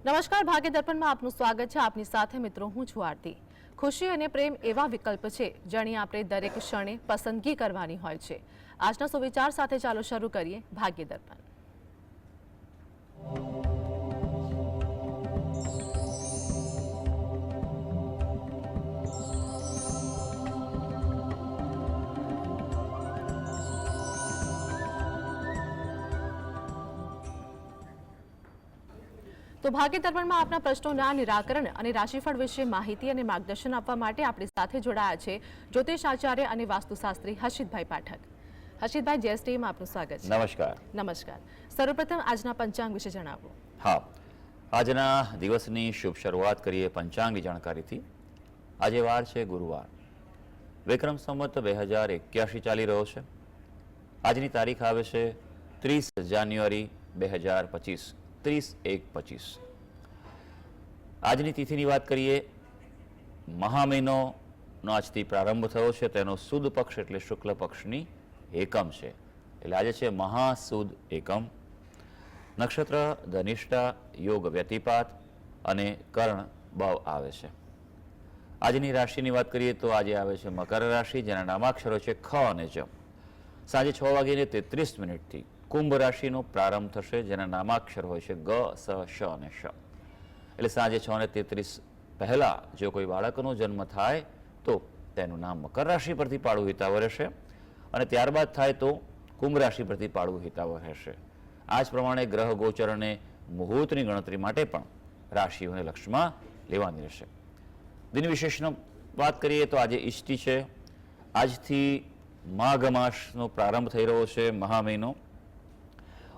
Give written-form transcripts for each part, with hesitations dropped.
નમસ્કાર, ભાગ્ય દર્પણમાં આપનું સ્વાગત છે. આપની સાથે મિત્રો હું છું આરતી. ખુશી અને પ્રેમ એવા વિકલ્પ છે જેની આપણે દરેક ક્ષણે પસંદગી કરવાની હોય છે. આજના સુવિચાર સાથે ચાલો શરૂ કરીએ ભાગ્ય દર્પણ. તો ભાગ્ય દર્પણમાં આપના પ્રશ્નોના નિરાકરણ અને રાશિફળ વિશે માહિતી અને માર્ગદર્શન આપવા માટે આપણી સાથે જોડાયા છે જ્યોતિષ આચાર્ય અને વાસ્તુશાસ્ત્રી હર્ષિતભાઈ પાઠક. હર્ષિતભાઈ, જીએસટીમાં આપનું સ્વાગત છે. નમસ્કાર. નમસ્કાર. સર્વપ્રથમ આજના પંચાંગ વિશે જણાવો. હા, આજના દિવસની શુભ શરૂઆત કરીએ પંચાંગની જાણકારીથી. આજે વાર છે ગુરુવાર, વિક્રમ સંવત 2081 ચાલી રહ્યો છે. આજની તારીખ આવે છે 30 જાન્યુઆરી 2025, 30/1/25. આજની તિથિની વાત કરીએ. મહા મહિનોનો આજથી પ્રારંભ થયો છે. તેનો સુદ પક્ષ એટલે શુક્લ પક્ષની એકમ છે, એટલે આજે છે મહાસુદ એકમ. નક્ષત્ર ધનિષ્ઠા, યોગ વ્યતિપાત અને કર્ણ બવ આવે છે. આજની રાશિની વાત કરીએ તો આજે આવે છે મકર રાશિ, જેના નામાક્ષરો છે ખ અને જ. સાંજે 6:33 કુંભ રાશિનો પ્રારંભ થશે, જેના નામાક્ષર હોય છે ગ, સ, શ અને શ. એટલે સાંજે 6:33 પહેલા જો કોઈ બાળકનો જન્મ થાય તો તેનું નામ મકર રાશિ પરથી પાડવું હિતાવહ રહેશે, અને ત્યારબાદ થાય તો કુંભ રાશિ પરથી પાડવું હિતાવહ રહેશે. આ જ પ્રમાણે ગ્રહ ગોચર અને મુહૂર્તની ગણતરી માટે પણ રાશિઓને લક્ષમાં લેવાની રહેશે. દિન વિશેષનો વાત કરીએ તો આજે ઈષ્ટી છે. આજથી માઘ માસનો પ્રારંભ થઈ રહ્યો છે, મહા મહિનો.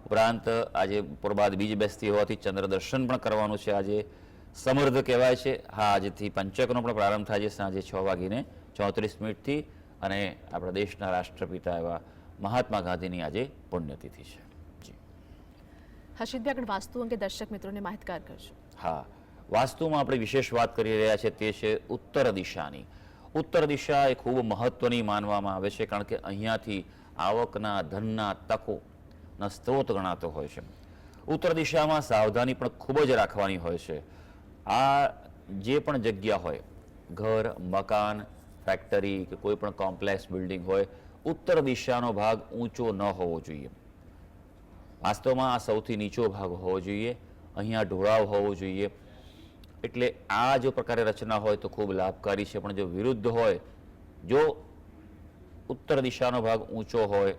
ઉપરાંત આજે બપોર બાદ બીજ બેસતી હોવાથી ચંદ્ર દર્શન પણ કરવાનું છે. આજે સમર્ધ કહેવાય છે. હા, આજથી પંચકનો પણ પ્રારંભ થાય છે સાંજે 6:34 અને આપણા દેશના રાષ્ટ્રપિતા એવા મહાત્મા ગાંધીની આજે પુણ્યતિથિ છે. હર્ષિતભાઈ, આગળ વાસ્તુ અંગે દર્શક મિત્રોને માહિતગાર કરજો. હા, વાસ્તુમાં આપણે વિશેષ વાત કરી રહ્યા છે તે છે ઉત્તર દિશાની. ઉત્તર દિશા એ ખૂબ મહત્વની માનવામાં આવે છે, કારણ કે અહીંયાથી આવકના, ધનના, તકોના સ્ત્રોત ગણાતો હોય છે. ઉત્તર દિશામાં સાવધાની પણ ખૂબ જ રાખવાની હોય છે. આ જે પણ જગ્યા હોય, ઘર, મકાન, ફેક્ટરી કે કોઈ પણ કોમ્પ્લેક્સ બિલ્ડિંગ હોય, ઉત્તર દિશાનો ભાગ ઊંચો ન હોવો જોઈએ. વાસ્તવમાં આ સૌથી નીચો ભાગ હોવો જોઈએ. અહીંયા ઢોળાવ હોવો જોઈએ. એટલે આ જો પ્રકારે રચના હોય તો ખૂબ લાભકારી છે, પણ જો વિરુદ્ધ હોય, જો ઉત્તર દિશાનો ભાગ ઊંચો હોય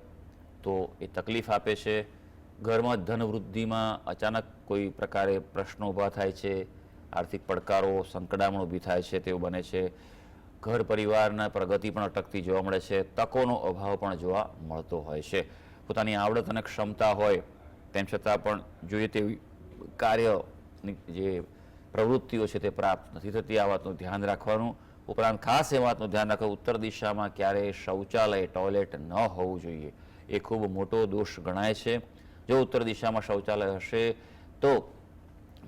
તો એ તકલીફ આપે છે. ઘરમાં ધન વૃદ્ધિમાં અચાનક કોઈ પ્રકારે પ્રશ્નો ઊભા થાય છે, આર્થિક પડકારો, સંકડામણ ઊભી થાય છે તેવું બને છે. ઘર પરિવારના પ્રગતિ પણ અટકતી જોવા મળે છે. તકોનો અભાવ પણ જોવા મળતો હોય છે. પોતાની આવડત અને ક્ષમતા હોય તેમ છતાં પણ જોઈએ તેવી કાર્યની જે પ્રવૃત્તિઓ છે તે પ્રાપ્ત નથી થતી. આ વાતનું ધ્યાન રાખવાનું. ઉપરાંત ખાસ એ વાતનું ધ્યાન રાખવું, ઉત્તર દિશામાં ક્યારેય શૌચાલય, ટોયલેટ ન હોવું જોઈએ. એ ખૂબ મોટો દોષ ગણાય છે. જો ઉત્તર દિશામાં શૌચાલય હશે તો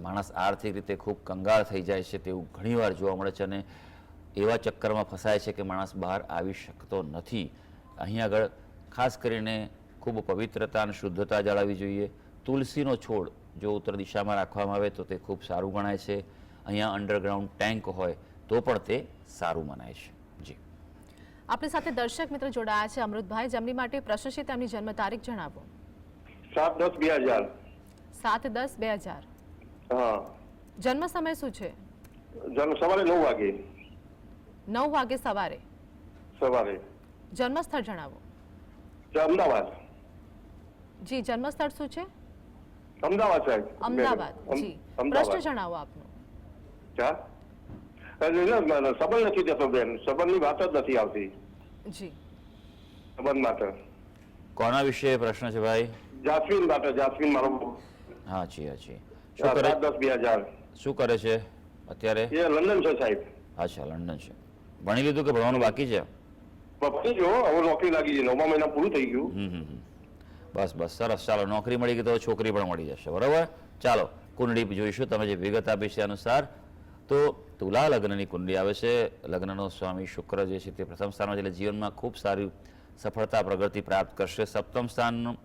માણસ આર્થિક રીતે ખૂબ કંગાળ થઈ જાય છે તેવું ઘણીવાર જોવા મળે છે, અને એવા ચક્કરમાં ફસાય છે કે માણસ બહાર આવી શકતો નથી. અહીં આગળ ખાસ કરીને ખૂબ પવિત્રતા અને શુદ્ધતા જાળવવી જોઈએ. તુલસીનો છોડ જો ઉત્તર દિશામાં રાખવામાં આવે તો તે ખૂબ સારું ગણાય છે. અહીંયા અંડરગ્રાઉન્ડ ટેન્ક હોય તો પણ તે સારું મનાય છે. જી, આપણી સાથે દર્શક મિત્ર જોડાયા છે અમૃતભાઈ, જેમની માટે પ્રશ્ન છે તેમની જન્મ તારીખ જણાવો. 7/10/2000. 7/10/2000. હા. જન્મ સમય શું છે? જન્મ સવારે 9 વાગે. 9 વાગે સવારે. જન્મ સ્થળ જણાવો. અમદાવાદ. જી, જન્મ સ્થળ શું છે? અમદાવાદ સાહેબ. અમદાવાદ. જી, પ્રશ્ન જણાવો આપનો. સંબંધ નથી થતો બેન, સંબંધની વાત જ નથી આવતી. જી, સંબંધ માટે. કોના વિશે પ્રશ્ન છે ભાઈ? જાસ્મીન માટે. જાસ્મીન મારો. હા જી, હા જી. શું કરે? 7/10/2000. શું કરે છે અત્યારે? એ લંડન છે સાહેબ. અચ્છા, લંડન છે. ભણી લીધું કે ભણવાનું બાકી છે? પપ્પી જો હવે નોકરી લાગી છે, 9મા મહિના પૂરું થઈ ગયું. બસ બસ, સરસ. ચાલો, નોકરી મળી ગઈ તો છોકરી પણ મળી જશે. બરાબર. ચાલો, કુંડળી જોઈશું. તમે જે વિગત આપી છે અનુસાર તો તુલા લગ્નની કુંડળી આવે છે. લગ્નનો સ્વામી શુક્ર જે છે તે પ્રથમ સ્થાનમાં, એટલે જીવનમાં ખૂબ સારી સફળતા, પ્રગતિ પ્રાપ્ત કરશે. સપ્તમ સ્થાનનું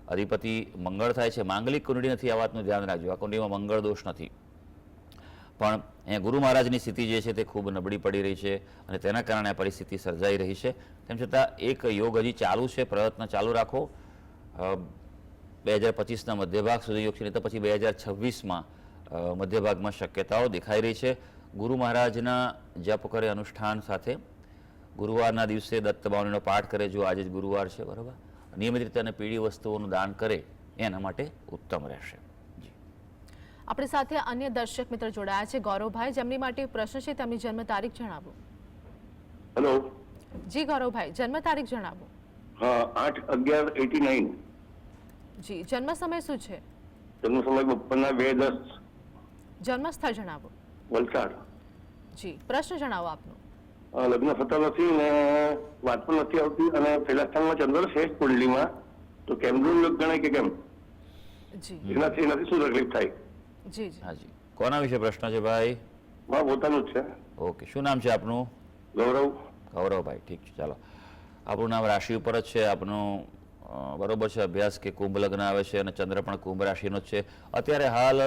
અધિપતિ મંગળ થાય છે. માંગલિક કુંડળી નથી, આ વાતનું ધ્યાન રાખજો. આ કુંડળીમાં મંગળ દોષ નથી. પણ અહીંયા ગુરુ મહારાજની સ્થિતિ જે છે તે ખૂબ નબળી પડી રહી છે અને તેના કારણે આ પરિસ્થિતિ સર્જાઈ રહી છે. તેમ છતાં એક યોગ હજી ચાલુ છે, પ્રયત્ન ચાલુ રાખો. 2025ના મધ્યભાગ સુધી યોગ છે, નહીં તો પછી 2026માં મધ્યભાગમાં શક્યતાઓ દેખાઈ રહી છે. ગુરુ મહારાજના જપ કરે અનુષ્ઠાન સાથે ગુરુવારના દિવસે દત્ત બાવનીનો પાઠ કરે, જો આજે જ ગુરુવાર છે બરાબર, નિયમિત રીતે અને પીળી વસ્તુઓનું દાન કરે એના માટે ઉત્તમ રહેશે. આપણી સાથે અન્ય દર્શક મિત્ર જોડાયા છે ગૌરવભાઈ, જેમની માટે પ્રશ્ન છે, તેમની જન્મ તારીખ જણાવો. હેલો. જી ગૌરવભાઈ, જન્મ તારીખ જણાવો. હા, 8/11/89. જી, જન્મ સમય શું છે? જન્મ સમય બપોરના 2:10. જન્મ સ્થળ જણાવો. વલસાડ. જી, પ્રશ્ન જણાવો આપનો. લગ્ન થતા નથી ને વાત પણ નથી આવતી અને પહેલા સ્થાનમાં ચંદ્ર છે કુંડલીમાં, તો કેમનું યોગ ગણાય કે કેમ? જી એનાથી શું તકલીફ થાય? જી જી. હાજી, કોના વિશે પ્રશ્ન છે ભાઈ? હા, પોતાનું જ છે. ઓકે, શું નામ છે આપનું? ગૌરવ. ગૌરવભાઈ, ઠીક છે, ચાલો. આપણું નામ રાશિ ઉપર જ છે આપનું, બરોબર છે. અભ્યાસ કે કુંભ લગ્ન આવે છે અને ચંદ્ર પણ કુંભ રાશિનો જ છે. અત્યારે હાલ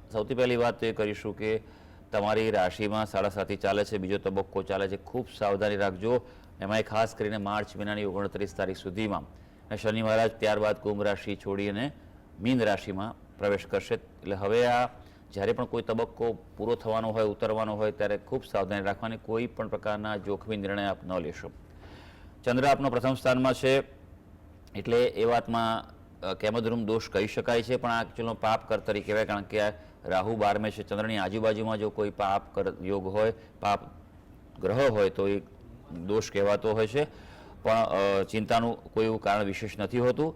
સૌથી પહેલી વાત તો એ કરીશું કે તમારી રાશિમાં 7.5 ચાલે છે, બીજો તબક્કો ચાલે છે. ખૂબ સાવધાની રાખજો, એમાંય ખાસ કરીને માર્ચ મહિનાની 29 તારીખ સુધીમાં. અને શનિ મહારાજ ત્યારબાદ કુંભ રાશિ છોડી અને મીન રાશિમાં પ્રવેશ કરશે. એટલે હવે આ જ્યારે પણ કોઈ તબક્કો પૂરો થવાનો હોય, ઉતરવાનો હોય, ત્યારે ખૂબ સાવધાની રાખવાની, કોઈ પણ પ્રકારના જોખમી નિર્ણય આપ ન લેશો. ચંદ્ર આપનો પ્રથમ સ્થાનમાં છે એટલે એ વાતમાં કેમદ્રુમ દોષ કહી શકાય છે, પણ આ એકચ્યુઅલનો પાપ કરતરી કહેવાય, કારણ કે આ રાહુ 12મે છે. ચંદ્રની આજુબાજુમાં જો કોઈ પાપ યોગ હોય, પાપ ગ્રહ હોય તો એ દોષ કહેવાતો હોય છે, પણ ચિંતાનું કોઈ એવું કારણ વિશેષ નથી હોતું.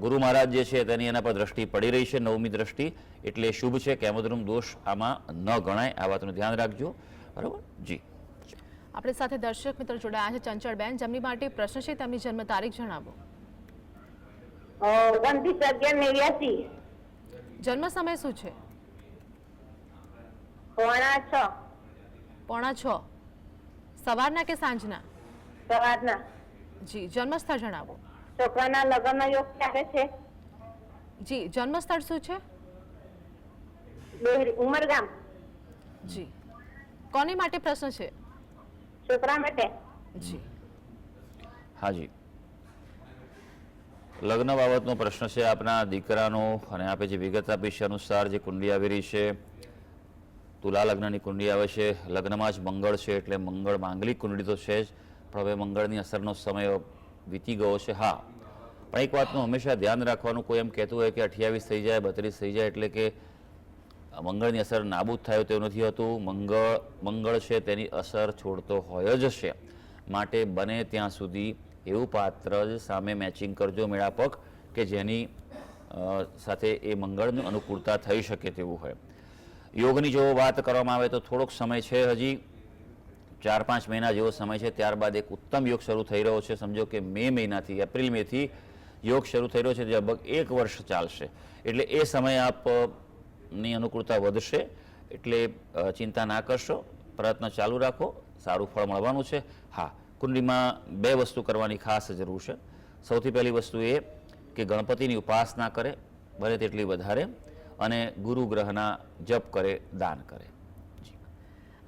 ગુરુ મહારાજ જે છે તેની એના પર દ્રષ્ટિ પડી રહી છે, 9મી દ્રષ્ટિ, એટલે શુભ છે. કેમદ્રુમ દોષ આમાં ન ગણાય, આ વાતનું ધ્યાન રાખજો. બરાબર જી. આપણી સાથે દર્શક મિત્ર જોડાયા છે ચંચળબેન, જેમની માટે પ્રશ્ન છે, તેમની જન્મ તારીખ જણાવો. 29/11/89. જન્મ સમય શું છે? 5:45 5:45. સવારના કે સાંજના? સવારના. જી, જન્મ સ્થળ જણાવો. છોકરાના લગ્નનો યોગ ચાલે છે. જી, જન્મ સ્થળ શું છે? ઉમરગામ. જી, કોની માટે પ્રશ્ન છે? છોકરા માટે. જી હાજી, લગ્ન બાબતનો પ્રશ્ન છે આપના દીકરાનો, અને આપે જે વિગત આપી છે અનુસાર જે કુંડલી આવી રહી છે, તુલા લગ્નની કુંડલી આવે છે. લગ્નમાં જ મંગળ છે એટલે મંગળ માંગલિક કુંડલી તો છે જ, પણ હવે મંગળની અસરનો સમય વીતી ગયો છે. હા, પણ એક વાતનું હંમેશા ધ્યાન રાખવાનું, કોઈ એમ કહેતું હોય કે 28 થઈ જાય, 32 થઈ જાય એટલે કે મંગળની અસર નાબૂદ થાય તેવું નથી હોતું. મંગળ છે તેની અસર છોડતો હોય જ છે, માટે બને ત્યાં સુધી એવું પાત્ર જ સામે મેચિંગ કરજો, મેળાપક, કે જેની સાથે એ મંગળની અનુકૂળતા થઈ શકે તેવું હોય. યોગની જો વાત કરવામાં આવે તો થોડોક સમય છે, હજી 4-5 મહિના જેવો સમય છે. ત્યારબાદ એક ઉત્તમ યોગ શરૂ થઈ રહ્યો છે. સમજો કે એપ્રિલ મેથી યોગ શરૂ થઈ રહ્યો છે, જે લગભગ 1 વર્ષ ચાલશે. એટલે એ સમયે આપની અનુકૂળતા વધશે, એટલે ચિંતા ના કરશો, પ્રયત્ન ચાલુ રાખો, સારું ફળ મળવાનું છે. હા, કુંડલીમાં 2 વસ્તુ કરવાની ખાસ જરૂર છે. સૌથી પહેલી વસ્તુ એ કે ગણપતિની ઉપાસના કરે બને તેટલી વધારે, અને ગુરુ ગ્રહના જપ કરે, દાન કરે.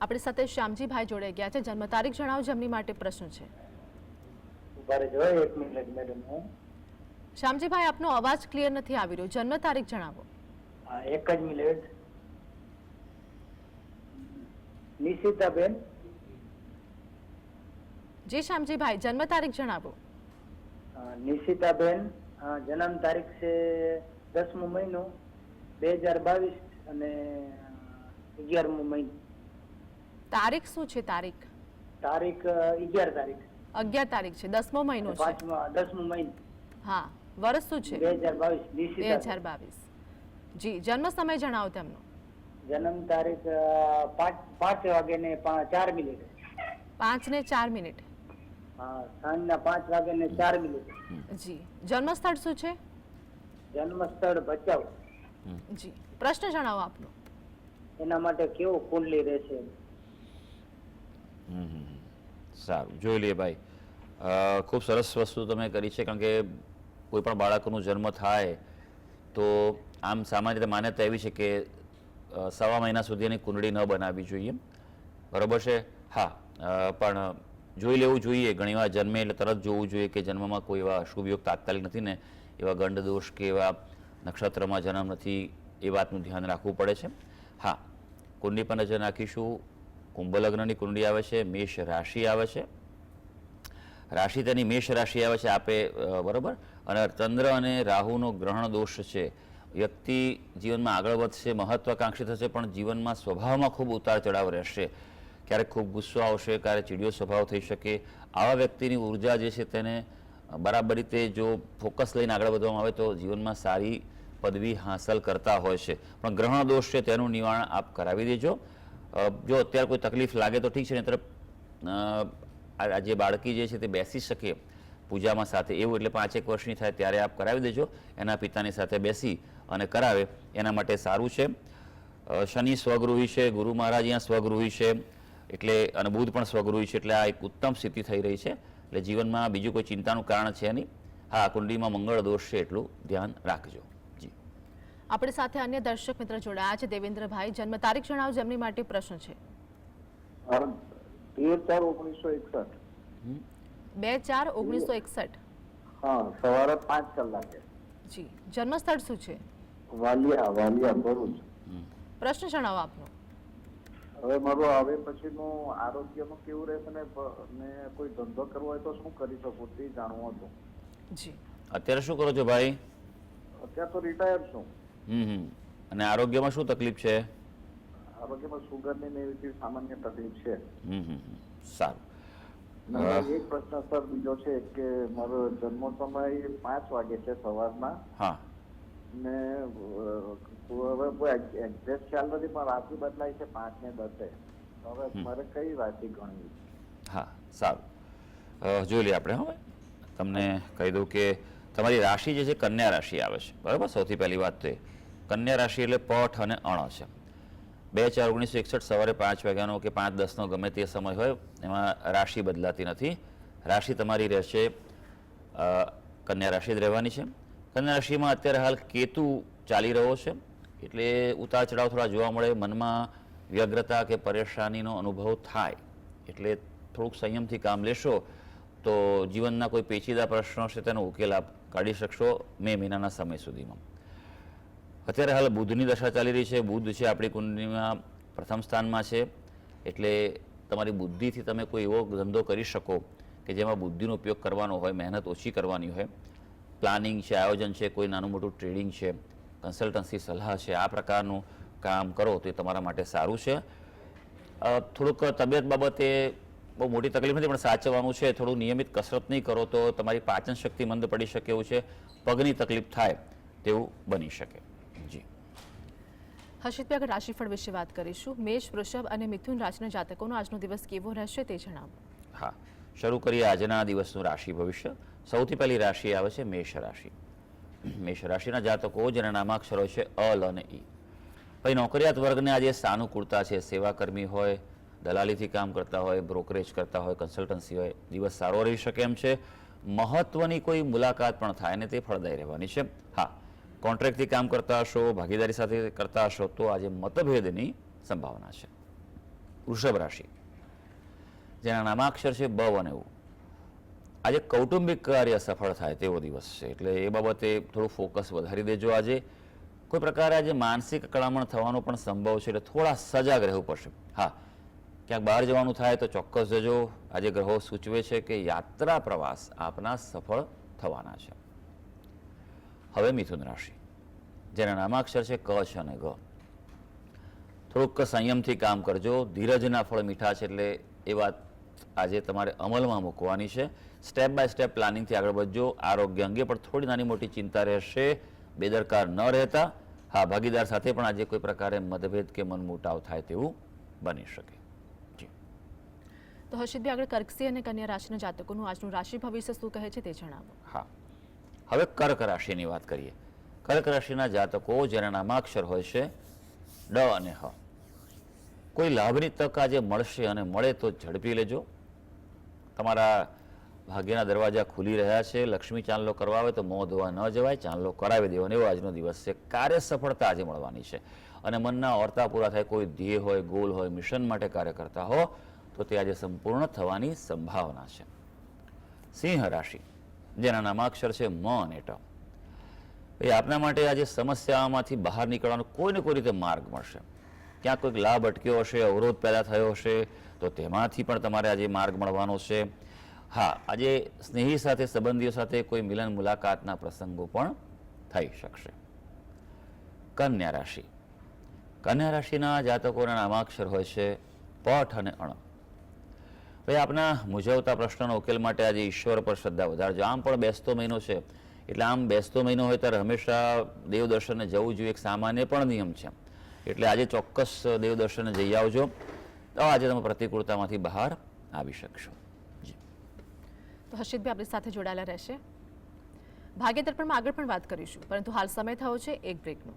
આપણી સાથે શ્યામજીભાઈ જોડાઈ ગયા છે. જન્મ તારીખ જણાવો, જેમની માટે પ્રશ્ન છે. શ્યામજીભાઈ, આપનો અવાજ ક્લિયર નથી આવી રહ્યો. જન્મ તારીખ જણાવો. એક જ મિનિટ. નિશિતાબેન. જી શ્યામજીભાઈ, જન્મ તારીખ જણાવો. નિશિતાબેન, જન્મ તારીખ છે 10મો મહિનો 2022 અને 11મો મહિનો. તારીખ શું છે? તારીખ તારીખ 11 તારીખ. 11 તારીખ છે, 10મો મહિનો છે. 10મો મહિનો. હા, વર્ષ શું છે? 2022. 2022. જી, જન્મ સમય જણાવો તેમનો. જન્મ તારીખ 5:04. 5:04. હા, સાંજના 5:04. જી, જન્મ સ્થળ શું છે? જન્મ સ્થળ ભચાઉ. જી, પ્રશ્ન જણાવો આપનો. એના માટે કેવો કુંડલી રહેશે? સારું, જોઈ લઈએ ભાઈ. ખૂબ સરસ વસ્તુ તમે કરી છે, કારણ કે કોઈ પણ બાળકનો જન્મ થાય તો આમ સામાન્ય રીતે માન્યતા એવી છે કે સવા મહિના સુધી એની કુંડળી ન બનાવવી જોઈએ, બરોબર છે. હા, પણ જોઈ લેવું જોઈએ, ઘણીવાર જન્મે એટલે તરત જોવું જોઈએ કે જન્મમાં કોઈ એવા અશુભ યોગ તાત્કાલિક નથી ને, એવા ગંડ દોષ કે એવા નક્ષત્રમાં જન્મ નથી, એ વાતનું ધ્યાન રાખવું પડે છે. હા, કુંડળી પર નજર નાખીશું. કુંભ લગ્નની કુંડળી આવે છે, મેષ રાશિ આવે છે, રાશિ તેની મેષ રાશિ આવે છે આપે, બરોબર. અને ચંદ્ર અને રાહુનો ગ્રહણ દોષ છે. વ્યક્તિ જીવનમાં આગળ વધશે, મહત્વાકાંક્ષી થશે, પણ જીવનમાં સ્વભાવમાં ખૂબ ઉતાર ચઢાવ રહેશે. ક્યારેક ખૂબ ગુસ્સો આવશે, ક્યારેક ચીડિયો સ્વભાવ થઈ શકે. આવા વ્યક્તિની ઉર્જા જે છે તેને બરાબર રીતે જો ફોકસ લઈને આગળ વધવામાં આવે તો જીવનમાં સારી પદવી હાંસલ કરતા હોય છે. પણ ગ્રહણ દોષ છે તેનું નિવારણ આપ કરાવી દેજો. જો અત્યારે કોઈ તકલીફ લાગે તો ઠીક છે, નહીંતર આ જે બાળકી જે છે તે બેસી શકે પૂજામાં સાથે, એવું એટલે 5-1 વર્ષની થાય ત્યારે આપ કરાવી દેજો. એના પિતાની સાથે બેસી અને કરાવે એના માટે સારું છે. શનિ સ્વગૃહી છે, ગુરુ મહારાજ અહીંયા સ્વગૃહી છે, એટલે અને બુધ પણ સ્વગૃહી છે, એટલે આ એક ઉત્તમ સ્થિતિ થઈ રહી છે. એટલે જીવનમાં બીજું કોઈ ચિંતાનું કારણ છે નહીં. હા, કુંડળીમાં મંગળ દોષ છે એટલું ધ્યાન રાખજો. જી, આપણી સાથે અન્ય દર્શક મિત્ર જોડાયા છે. દેવેન્દ્રભાઈ, જન્મ તારીખ જણાવો, જેમની માટે પ્રશ્ન છે. 13/4/1961. 2/4/1961. હા, સવારે 5 કલાકે. જી, જન્મ સ્થળ શું છે? વાલિયા ભરૂચ. પ્રશ્ન જણાવો આપનો. હવે મારું હવે પછીનું આરોગ્યનું કેવું રહેશે ને કોઈ ધંધો કરવો હોય તો શું કરી શકું તે જાણવું હતું. જી, અત્યારે શું કરો છો ભાઈ? અત્યારે તો રિટાયર છું. અને આરોગ્યમાં શું તકલીફ છે? આરોગ્યમાં સુગરની ને એવી સામાન્ય તકલીફ છે. સારું. એક પ્રશ્ન સર બીજો છે કે મારો જન્મ સમય 5 વાગે છે સવારના. હા, ને હવે કોઈ એક્ઝેક્ટ ખ્યાલ નથી, પણ રાશિ બદલાય છે 5 ને 10. હવે મારે કઈ રાશિ ગણવી? હા, સારું. જોઈ લઈએ આપણે. હવે તમને કહી દઉં કે તમારી રાશિ જે છે કન્યા રાશિ આવે છે, બરાબર. સૌથી પહેલી વાત તો એ કન્યા રાશિ એટલે પઠ અને અણ છે. 2/4/1961 સવારે 5 વાગ્યાનો કે 5:10નો ગમે તે સમય હોય, એમાં રાશિ બદલાતી નથી. રાશિ તમારી રહેશે કન્યા રાશિ જ રહેવાની છે. કન્યા રાશિમાં અત્યારે હાલ કેતુ ચાલી રહ્યો છે, એટલે ઉતાર ચઢાવ થોડા જોવા મળે, મનમાં વ્યગ્રતા કે પરેશાનીનો અનુભવ થાય. એટલે થોડુંક સંયમથી કામ લેશો તો જીવનના કોઈ પેચીદા પ્રશ્નો છે તેનો ઉકેલ આપ કાઢી શકશો મે મહિનાના સમય સુધીમાં. અત્યારે હાલ બુધની દશા ચાલી રહી છે. બુધ છે આપણી કુંડળીમાં પ્રથમ સ્થાનમાં છે, એટલે તમારી બુદ્ધિથી તમે કોઈ એવો ધંધો કરી શકો કે જેમાં બુદ્ધિનો ઉપયોગ કરવાનો હોય, મહેનત ઓછી કરવાની હોય. પ્લાનિંગ છે, આયોજન છે, કોઈ નાનું મોટું ટ્રેડિંગ છે, કન્સલ્ટન્સી સલાહ છે, આ પ્રકારનું કામ કરો તો એ તમારા માટે સારું છે. થોડુંક તબિયત બાબતે બહુ મોટી તકલીફ નથી, પણ સાચવવાનું છે. થોડું નિયમિત કસરત નહીં કરો તો તમારી પાચન શક્તિ મંદ પડી શકે એવું છે. પગની તકલીફ થાય તેવું બની શકે. જી, હર્ષિતભાઈ, આગળ રાશિફળ વિશે વાત કરીશું. મેષ, વૃષભ અને મિથુન રાશિના જાતકોનો આજનો દિવસ કેવો રહેશે તે જણાવો. હા, શરૂ કરીએ આજના દિવસનું રાશિ ભવિષ્ય. સૌથી પહેલી રાશિ આવે છે મેષ રાશિ. મેષ રાશિના જાતકો જેના નામાક્ષરો છે અલ અને ઈ. ભાઈ, નોકરિયાત વર્ગને આજે સાનુકૂળતા છે. સેવાકર્મી હોય, દલાલીથી કામ કરતા હોય, બ્રોકરેજ કરતા હોય, કન્સલ્ટન્સી હોય, દિવસ સારો રહી શકે એમ છે. મહત્વની કોઈ મુલાકાત પણ થાય ને તે ફળદાયી રહેવાની છે. હા, કોન્ટ્રાક્ટથી કામ કરતા હશો, ભાગીદારી સાથે કરતા હશો તો આજે મતભેદની સંભાવના છે. વૃષભ રાશિ જેના નામાક્ષર છે બ અને ઉ. આજે કૌટુંબિક કાર્ય સફળ થાય તેવો દિવસ છે, એટલે એ બાબતે થોડું ફોકસ વધારી દેજો. આજે કોઈ પ્રકારે આજે માનસિક અકળામણ થવાનો પણ સંભવ છે, એટલે થોડા સજાગ રહેવું પડશે. હા, ક્યાંક બહાર જવાનું થાય તો ચોક્કસ જજો. આજે ગ્રહો સૂચવે છે કે યાત્રા પ્રવાસ આપના સફળ થવાના છે. હવે મિથુન રાશિ જેના નામાક્ષર છે ક છે અને ગ. થોડુંક સંયમથી કામ કરજો. ધીરજના ફળ મીઠા છે, એટલે એ વાત આજે તમારે અમલમાં મૂકવાની છે. સ્ટેપ બાય સ્ટેપ પ્લાનિંગથી આગળ વધજો. આરોગ્ય અંગે પણ થોડી નાની મોટી ચિંતા રહેશે, બેદરકાર ન રહેતા. હા, ભાગીદાર સાથે પણ આજે કોઈ પ્રકારે મતભેદ કે મનમુટાવ થાય તેવું બની શકે. તો હર્ષિતભાઈ, આગળ કર્કસિંહ અને કન્યા રાશિના જાતકોનું આજનું રાશિ ભવિષ્ય શું કહે છે તે જણાવો. હા, હવે કર્ક રાશિની વાત કરીએ. કર્ક રાશિના જાતકો જેના નામાક્ષર હોય છે ડ અને હ. કોઈ લાભની તક આજે મળશે, અને મળે તો ઝડપી લેજો. તમારા ભાગ્યના દરવાજા ખુલી રહ્યા છે. લક્ષ્મી ચાંદલો કરવા આવે તો મોં ધોવા ન જવાય, ચાંદલો કરાવી દેવાનો એવો આજનો દિવસ છે. કાર્ય સફળતા આજે મળવાની છે અને મનના ઓરતા પૂરા થાય, કોઈ ધ્યેય હોય, ગોલ હોય, મિશન માટે કાર્ય કરતા હો તો તે આજે સંપૂર્ણ થવાની સંભાવના છે. સિંહ રાશિ, જેના નામાક્ષર છે મ અને ટ. એ આપના માટે આજે સમસ્યામાંથી બહાર નીકળવાનો કોઈને કોઈ રીતે માર્ગ મળશે. ક્યાંક કોઈક લાભ અટક્યો હશે, અવરોધ પેદા થયો હશે તો તેમાંથી પણ તમારે આજે માર્ગ મળવાનો છે. હા, આજે સ્નેહી સાથે, સંબંધીઓ સાથે કોઈ મિલન મુલાકાતના પ્રસંગો પણ થઈ શકશે. કન્યા રાશિ, કન્યા રાશિના જાતકોના નામાક્ષર હોય છે પઠ અને અણ. ભાઈ, આપના મૂંઝવતા પ્રશ્નનો ઉકેલ માટે આજે ઈશ્વર પર શ્રદ્ધા વધારજો. આમ પણ બેસતો મહિનો છે, એટલે આમ બેસતો મહિનો હોય ત્યારે હંમેશા દેવ દર્શને જવું જોઈએ, એક સામાન્ય પણ નિયમ છે. એટલે આજે ચોક્કસ દેવ દર્શને જઈ આવજો, તો આજે તમે પ્રતિકૂળતામાંથી બહાર આવી શકશો. તો હર્ષિતભાઈ આપણી સાથે જોડાયેલા રહેશે. ભાગ્ય દર્પણમાં આગળ પણ વાત કરીશું, પરંતુ હાલ સમય થયો છે એક બ્રેકનો.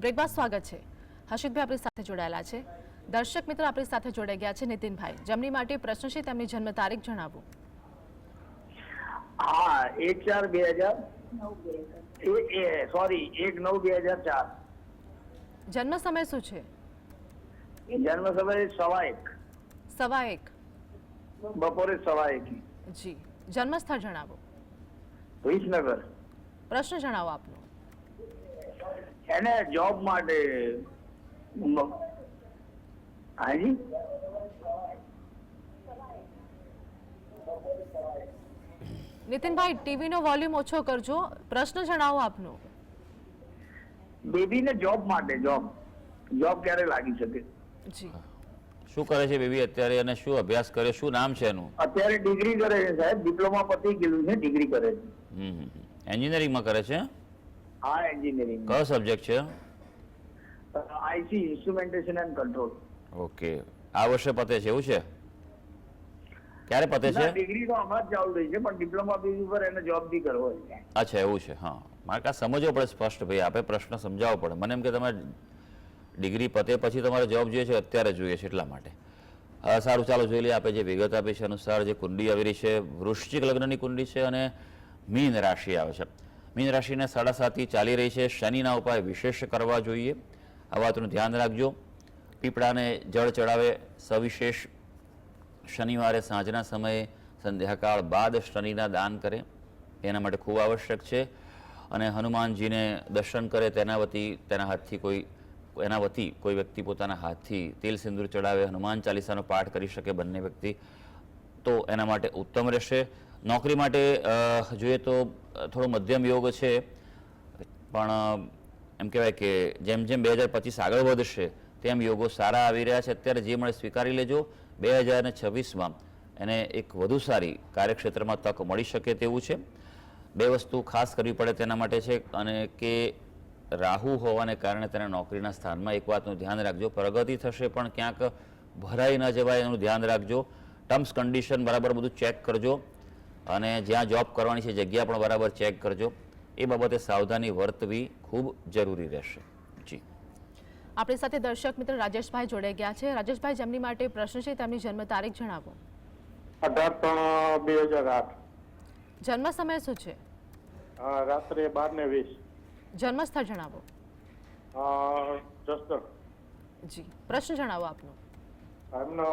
બ્રેક બાદ સ્વાગત છે. હર્ષિતભાઈ આપણી સાથે જોડાયેલા છે. દર્શક મિત્રો આપણી સાથે જોડાઈ ગયા છે નીતિનભાઈ, જેમની માટે પ્રશ્ન છે તેમની જન્મ તારીખ જણાવો. હા, 1/9/2004. જન્મ સમય શું છે? જન્મ સમય 1:15. 1:15. બપોરે 1:15. જી. જન્મ સ્થળ જણાવો. વિસનગર. પ્રશ્ન જણાવો આપનો. એને જોબ માટે હાજી નીતિનભાઈ, ટીવીનો વોલ્યુમ ઓછો કરજો. પ્રશ્ન જણાવો આપનો. બેબીને જોબ માટે જોબ ક્યારે લાગી શકે? જી. શું કરે છે બેબી અત્યારે અને શું અભ્યાસ કરે, શું નામ છે એનું? અત્યારે ડિગ્રી કરે છે સાહેબ, ડિપ્લોમા પતી ગયેલું છે, ડિગ્રી કરે છે. એન્જિનિયરિંગમાં કરે છે? હા, એન્જિનિયરિંગ. કયો સબ્જેક્ટ છે? IC, instrumentation and control. Okay, આ વર્ષે પતે છે એવું છે? ક્યારે પતે છે? ડિગ્રી તો હમણાં જ ચાલુ થઈ છે, પણ ડિપ્લોમા બેઝ ઉપર એને જોબ બી કરવો છે. અચ્છા, એવું છે. હા, મારે કાં સમજવો પડે સ્પષ્ટ, ભાઈ આપે પ્રશ્ન સમજાવવો પડે. મને એમ કે તમારે ડિગ્રી પતે પછી તમારે જોબ જોઈએ છે, અત્યારે જોઈએ છે એટલા માટે. સારું, ચાલો જોઈ લઈએ. આપે જે વિગત આપી છે અનુસાર જે કુંડી આવી રહી છે, વૃશ્ચિક લગ્નની કુંડી છે અને મીન રાશિ આવે છે. મીન રાશિને 7:30 ચાલી રહી છે. શનિના ઉપાય વિશેષ કરવા જોઈએ, આ વાતનું ધ્યાન રાખજો. પીપળાને જળ ચડાવે, સવિશેષ શનિવારે સાંજના સમયે સંધ્યાકાળ બાદ શનિના દાન કરે, એના માટે ખૂબ આવશ્યક છે. અને હનુમાનજીને દર્શન કરે, તેના વતી કોઈ વ્યક્તિ પોતાના હાથથી તેલ સિંદૂર ચડાવે, હનુમાન ચાલીસાનો પાઠ કરી શકે બંને વ્યક્તિ, તો એના માટે ઉત્તમ રહેશે. નોકરી માટે જોઈએ તો થોડો મધ્યમ યોગ છે, પણ એમ કહેવાય કે જેમ જેમ 2025 આગળ વધશે તેમ યોગો સારા આવી રહ્યા છે. અત્યારે જે મળે સ્વીકારી લેજો. 2026માં એને એક વધુ સારી કાર્યક્ષેત્રમાં તક મળી શકે તેવું છે. બે વસ્તુ ખાસ કરવી પડે તેના માટે છે, અને કે રાહુ હોવાને કારણે તેના નોકરીના સ્થાનમાં એક વાતનું ધ્યાન રાખજો, પ્રગતિ થશે પણ ક્યાંક ભરાઈ ન જવાય એનું ધ્યાન રાખજો. ટર્મ્સ કન્ડિશન બરાબર બધું ચેક કરજો, અને જ્યાં જોબ કરવાની છે જગ્યા પણ બરાબર ચેક કરજો. એ બાબતે સાવધાની વર્તવી ખૂબ જરૂરી રહેશે. જી. આપણી સાથે દર્શક મિત્ર રાજેશભાઈ જોડાઈ ગયા છે. રાજેશભાઈ, જેમની માટે પ્રશ્ન છે તેમની જન્મ તારીખ જણાવો. 18/3/2008. જન્મ સમય શું છે? રાત્રે 12:20. જન્મ સ્થળ જણાવો. જસદણ. જી. પ્રશ્ન જણાવો આપનો. એમનો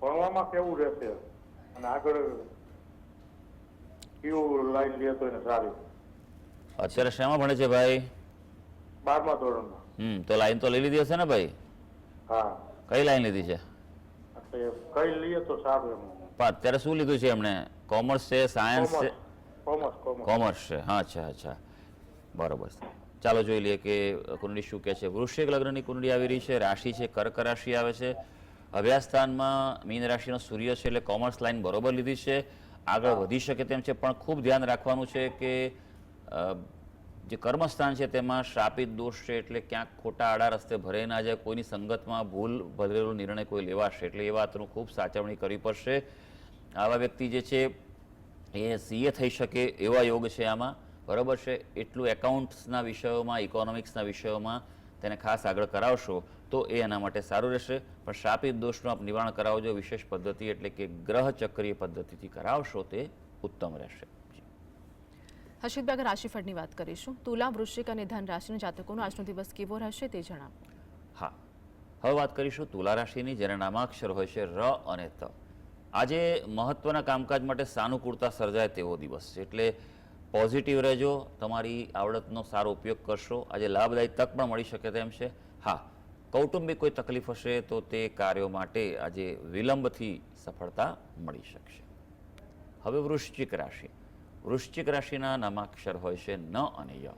ભણવામાં કેવું રહેશે અને આગળ કેવું લાઈન લે તો એને સારી? અત્યારે શેમાં ભણે છે ભાઈ? 12મા ધોરણમાં. તો લાઈન તો લઈ લીધી હશે ને ભાઈ? હા. કઈ લાઈન લીધી છે? એટલે કઈ લઈએ તો સારું એમ. પણ અત્યારે શું લીધું છે એમણે? કોમર્સ છે, સાયન્સ છે? કોમર્સ છે. હા, અચ્છા, બરોબર. ચાલો જોઈ લઈએ કે કુંડળી શું કહે છે. વૃશ્ચિક લગ્નની કુંડળી આવી રહી છે. રાશિ છે કર્ક રાશિ આવે છે. અભ્યાસ સ્થાનમાં મીન રાશિનો સૂર્ય છે, એટલે કોમર્સ લાઈન બરોબર લીધી છે. આગળ વધી શકે તેમ છે, પણ ખૂબ ધ્યાન રાખવાનું છે કે જે કર્મસ્થાન છે તેમાં શ્રાપિત દોષ છે, એટલે ક્યાંક ખોટા આડા રસ્તે ભરાઈ ના જાય, કોઈની સંગતમાં ભૂલ ભરેલો નિર્ણય કોઈ લેવાશે, એટલે એ વાતનું ખૂબ સાચવણી કરવી પડશે. આવા વ્યક્તિ જે છે એ સીએ થઈ શકે એવા યોગ છે આમાં, બરાબર છે. એટલું એકાઉન્ટ્સના વિષયોમાં, ઇકોનોમિક્સના વિષયોમાં તેને ખાસ આગળ કરાવશો તો એ એના માટે સારું રહેશે. પણ શ્રાપિત દોષનું આપ નિવારણ કરાવજો વિશેષ પદ્ધતિ, એટલે કે ગ્રહ ચક્રીય પદ્ધતિથી કરાવશો તે ઉત્તમ રહેશે. હર્ષિતભાઈ, આગળ રાશિફળની વાત કરીશું. તુલા, વૃશ્ચિક અને ધન રાશિના જાતકોનો આજનો દિવસ કેવો રહેશે તે જણાવો. હા, હવે વાત કરીશું તુલા રાશિની, જેના નામાક્ષર હોય છે ર અને ત. આજે મહત્વના કામકાજ માટે સાનુકૂળતા સર્જાય તેવો દિવસ છે, એટલે પોઝિટિવ રહેજો, તમારી આવડતનો સારો ઉપયોગ કરશો. આજે લાભદાયી તક પણ મળી શકે તેમ છે. હા, કૌટુંબિક કોઈ તકલીફ હશે તો તે કાર્યો માટે આજે વિલંબથી સફળતા મળી શકશે. હવે વૃશ્ચિક રાશિ. વૃશ્ચિક રાશિના નામાક્ષર હોય છે ન અને ય.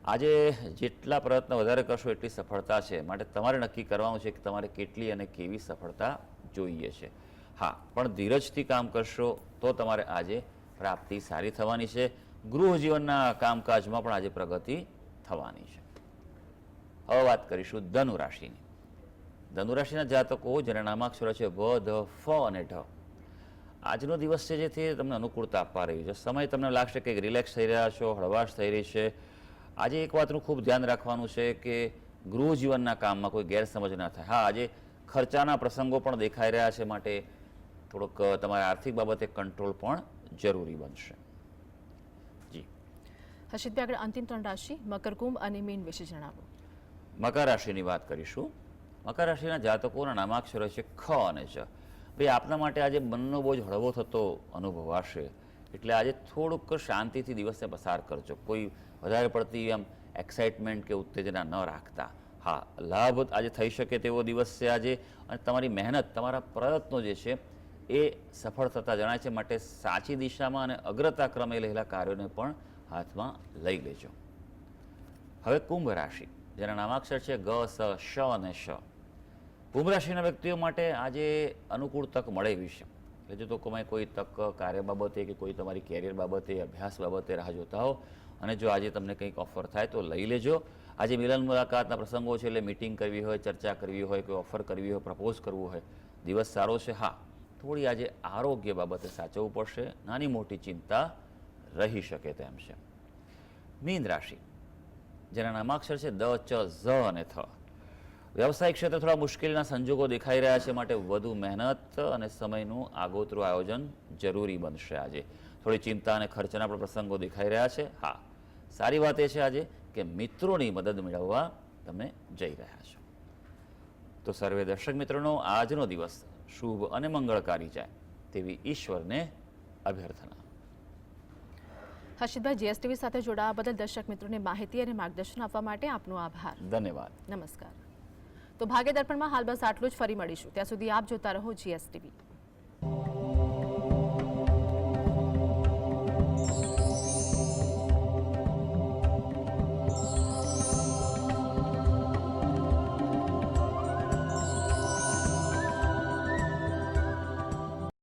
આજે જેટલા પ્રયત્ન વધારે કરશો એટલી સફળતા છે, માટે તમારે નક્કી કરવાનું છે કે તમારે કેટલી અને કેવી સફળતા જોઈએ છે. હા, પણ ધીરજથી કામ કરશો તો તમારે આજે પ્રાપ્તિ સારી થવાની છે. ગૃહ જીવનના કામકાજમાં પણ આજે પ્રગતિ થવાની છે. હવે વાત કરીશું ધનુ રાશિની. ધનુ રાશિના જાતકો જેના નામાક્ષરો છે વ, ધ, ફ અને ઢ. આજનો દિવસ છે જે તે તમને અનુકૂળતા આપવા રહ્યું છે. સમય તમને લાગશે કે રિલેક્સ થઈ રહ્યા છો, હળવાશ થઈ રહી છે. આજે એક વાતનું ખૂબ ધ્યાન રાખવાનું છે કે ગૃહ જીવનના કામમાં કોઈ ગેરસમજ ના થાય. હા, આજે ખર્ચાના પ્રસંગો પણ દેખાઈ રહ્યા છે, માટે થોડોક તમારે આર્થિક બાબતે કંટ્રોલ પણ જરૂરી બનશે. જી હર્ષિતભાઈ, આગળ અંતિમ 3 રાશિ મકર, કુંભ અને મીન વિશે જણાવો. મકર રાશિની વાત કરીશું. મકર રાશિના જાતકોના નામાક્ષરો છે ખ અને ચ. ભાઈ, આપના માટે આજે મનનો બોજ હળવો થતો અનુભવાશે, એટલે આજે થોડુંક શાંતિથી દિવસને પસાર કરજો. કોઈ વધારે પડતી આમ એક્સાઇટમેન્ટ કે ઉત્તેજના ન રાખતા. હા, લાભ આજે થઈ શકે તેવો દિવસ છે આજે, અને તમારી મહેનત, તમારા પ્રયત્નો જે છે એ સફળ થતા જણાય છે, માટે સાચી દિશામાં અને અગ્રતા ક્રમે રહેલા કાર્યોને પણ હાથમાં લઈ લેજો. હવે કુંભ રાશિ, જેના નામાક્ષર છે ગ, સ, શ અને શ. કુંભ રાશિના વ્યક્તિઓ માટે આજે અનુકૂળ તક મળે એવી છે. એટલે જો તો કોઈ તક કાર્ય બાબતે કે કોઈ તમારી કેરિયર બાબતે, અભ્યાસ બાબતે રાહ જોતા હો, અને જો આજે તમને કંઈક ઓફર થાય તો લઈ લેજો. આજે મિલન મુલાકાતના પ્રસંગો છે, એટલે મિટિંગ કરવી હોય, ચર્ચા કરવી હોય, કોઈ ઓફર કરવી હોય, પ્રપોઝ કરવું હોય, દિવસ સારો છે. હા, થોડી આજે આરોગ્ય બાબતે સાચવવું પડશે, નાની મોટી ચિંતા રહી શકે તેમ છે. મીન રાશિ, જેના નામાક્ષર છે દ, ચ, ઝ અને થ. વ્યવસાયિક ક્ષેત્રે થોડા મુશ્કેલીના સંજોગો દેખાઈ રહ્યા છે, માટે વધુ મહેનત અને સમયનું આગોતરું આયોજન જરૂરી બનશે. આજે થોડી ચિંતા અને ખર્ચના પણ પ્રસંગો દેખાઈ રહ્યા છે. હા, સારી વાત એ છે આજે કે મિત્રોની મદદ મેળવવા તમે જઈ રહ્યા છો. તો સર્વે દર્શક મિત્રોનો આજનો દિવસ શુભ અને મંગળકારી જાય તેવી ઈશ્વરને અભ્યર્થના. હર્ષિતભાઈ, જીએસટીવી સાથે જોડાવા બદલ દર્શક મિત્રોને માહિતી અને માર્ગદર્શન આપવા માટે આપનો આભાર. ધન્યવાદ. નમસ્કાર. તો ભાગ્ય દર્પણમાં હાલ બસ આટલું જ. ફરી મળીશું. ત્યાં સુધી આપ જોતા રહો જીએસટીવી.